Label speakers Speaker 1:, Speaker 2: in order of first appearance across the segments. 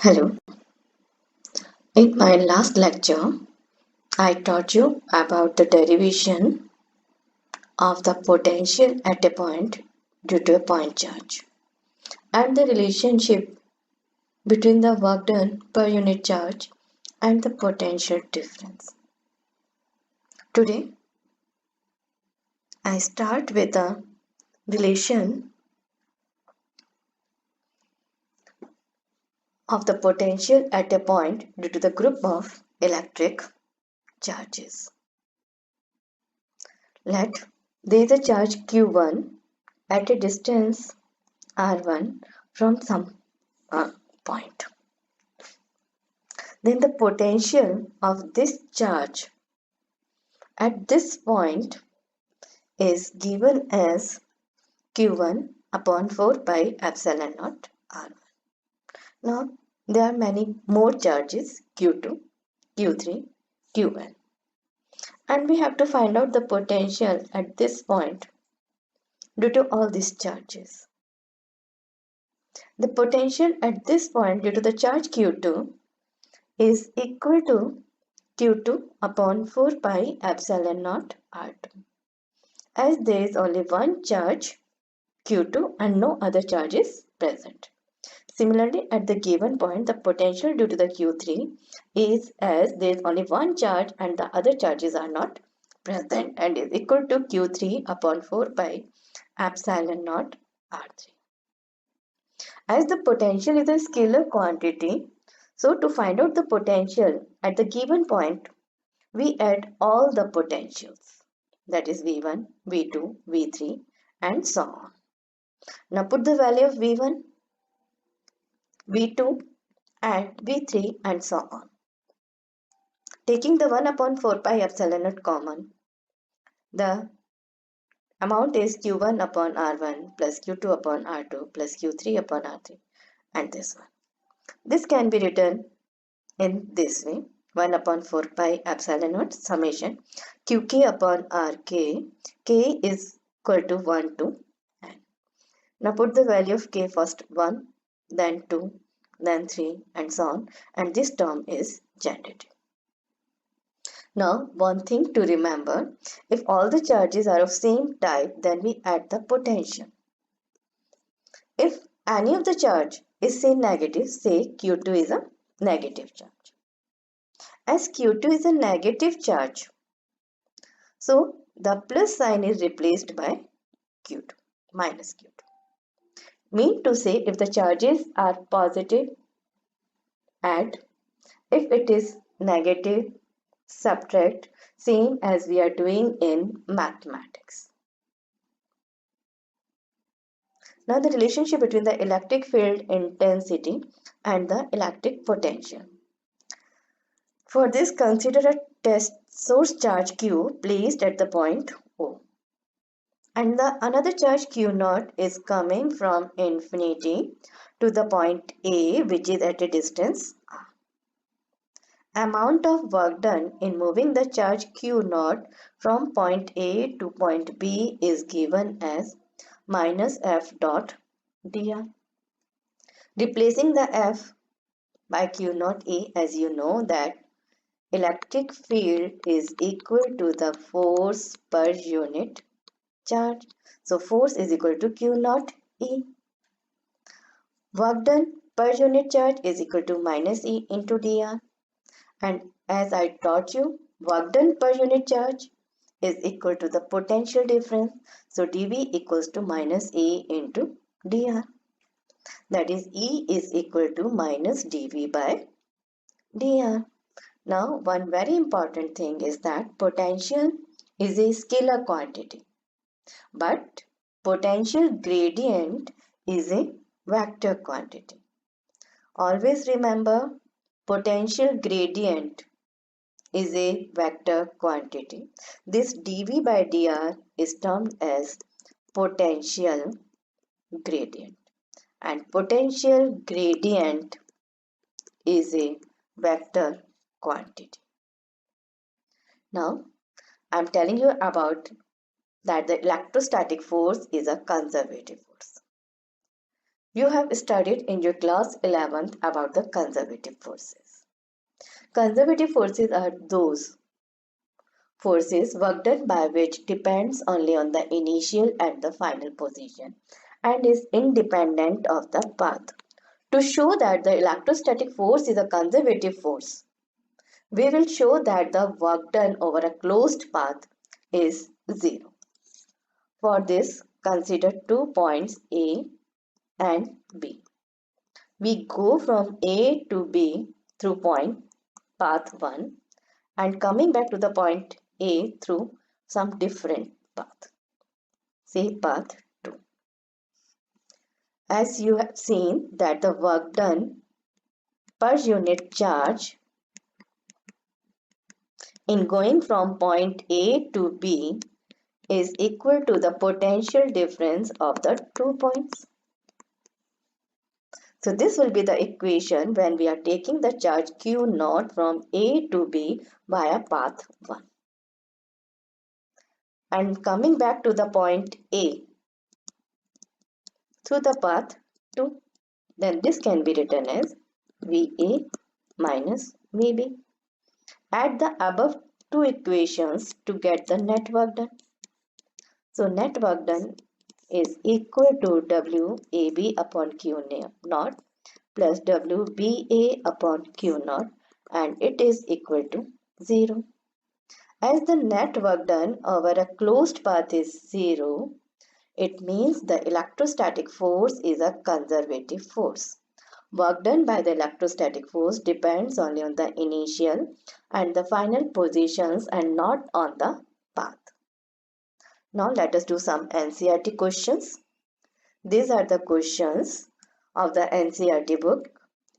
Speaker 1: Hello. In my last lecture, I taught you about the derivation of the potential at a point due to a point charge and the relationship between the work done per unit charge and the potential difference. Today, I start with the relation of the potential at a point due to the group of electric charges. Let there is a charge Q1 at a distance R1 from some point. Then the potential of this charge at this point is given as Q1 upon 4 pi epsilon naught R1. Now there are many more charges Q2, Q3, Qn, and we have to find out the potential at this point due to all these charges. The potential at this point due to the charge Q2 is equal to Q2 upon 4 pi epsilon naught R2, as there is only one charge Q2 and no other charge is present. Similarly, at the given point, the potential due to the Q3 is as there is only one charge and the other charges are not present and is equal to Q3 upon 4 pi epsilon naught R3. As the potential is a scalar quantity, so to find out the potential at the given point, we add all the potentials, that is V1, V2, V3 and so on. Now put the value of V1, V2 and V3 and so on. Taking the 1 upon 4 pi epsilon naught common, the amount is Q1 upon R1 plus Q2 upon R2 plus Q3 upon R3 and this one. This can be written in this way: 1 upon 4 pi epsilon naught summation Qk upon Rk. K is equal to 1 to n. Now put the value of K first 1, then 2, then 3 and so on, and this term is generated. Now one thing to remember, if all the charges are of same type, then we add the potential. If any of the charge is say negative, say Q2 is a negative charge. As Q2 is a negative charge, so the plus sign is replaced by Q2, minus Q2. Mean to say, if the charges are positive, add. If it is negative, subtract, same as we are doing in mathematics. Now the relationship between the electric field intensity and the electric potential. For this, consider a test source charge Q placed at the point O. And the another charge Q0 is coming from infinity to the point A, which is at a distance R. Amount of work done in moving the charge Q0 from point A to point B is given as minus F dot dr. Replacing the F by Q0 A, as you know that electric field is equal to the force per unit charge. So force is equal to Q0 E. Work done per unit charge is equal to minus E into dr. And as I taught you, work done per unit charge is equal to the potential difference. So dV equals to minus E into dr. That is E is equal to minus dV by dr. Now one very important thing is that potential is a scalar quantity, but potential gradient is a vector quantity. Always remember, potential gradient is a vector quantity. This dV by dr is termed as potential gradient, and potential gradient is a vector quantity. Now I am telling you about that the electrostatic force is a conservative force. You have studied in your class 11th about the conservative forces. Conservative forces are those forces work done by which depends only on the initial and the final position and is independent of the path. To show that the electrostatic force is a conservative force, we will show that the work done over a closed path is zero. For this, consider 2 points A and B. We go from A to B through point path 1 and coming back to the point A through some different path, say path 2. As you have seen that the work done per unit charge in going from point A to B is equal to the potential difference of the 2 points. So this will be the equation when we are taking the charge Q naught from A to B via path 1. And coming back to the point A through the path 2, then this can be written as VA minus VB. Add the above two equations to get the net work done. So net work done is equal to WAB upon Q naught plus WBA upon Q naught, and it is equal to 0. As the net work done over a closed path is 0, it means the electrostatic force is a conservative force. Work done by the electrostatic force depends only on the initial and the final positions and not on the path. Now let us do some NCERT questions. These are the questions of the NCERT book.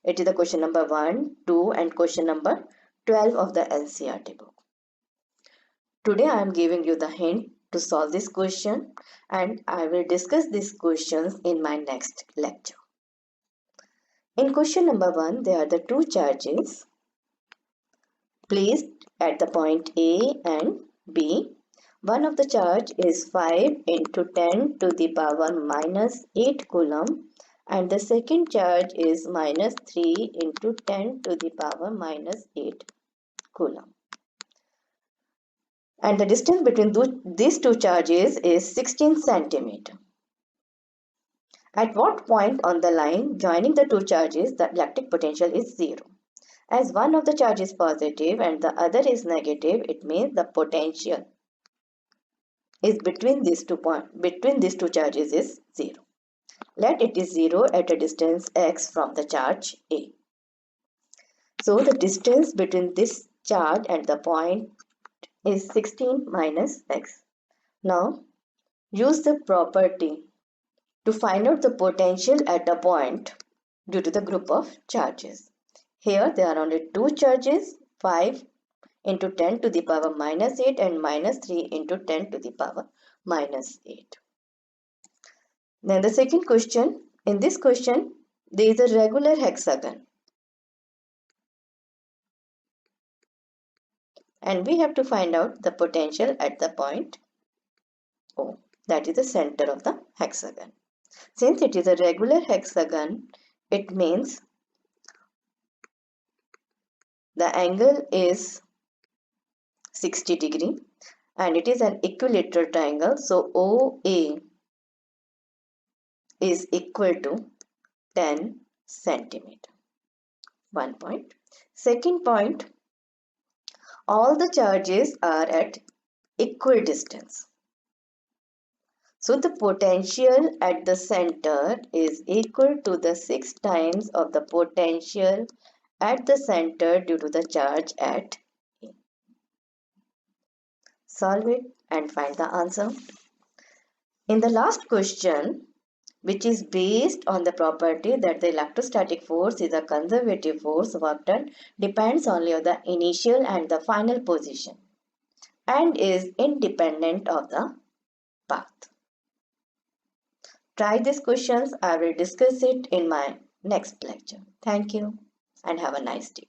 Speaker 1: It is the question number 1, 2 and question number 12 of the NCERT book. Today I am giving you the hint to solve this question and I will discuss these questions in my next lecture. In question number 1, there are the two charges placed at the point A and B. One of the charge is 5 into 10 to the power minus 8 coulomb and the second charge is minus 3 into 10 to the power minus 8 coulomb. And the distance between these two charges is 16 centimeter. At what point on the line joining the two charges the electric potential is 0? As one of the charges is positive and the other is negative, it means the potential is between these two charges is 0. Let it is 0 at a distance x from the charge A. So the distance between this charge and the point is 16 minus x. Now use the property to find out the potential at a point due to the group of charges. Here there are only two charges, 5 into 10 to the power minus 8 and minus 3 into 10 to the power minus 8. Then the second question, in this question there is a regular hexagon and we have to find out the potential at the point O, that is the center of the hexagon. Since it is a regular hexagon, it means the angle is 60 degree and it is an equilateral triangle, so OA is equal to 10 centimeter. 1 point. Second point, all the charges are at equal distance. So the potential at the center is equal to the 6 times of the potential at the center due to the charge at A. Solve it and find the answer. In the last question, which is based on the property that the electrostatic force is a conservative force, work done depends only on the initial and the final position and is independent of the path. Try these questions. I will discuss it in my next lecture. Thank you and have a nice day.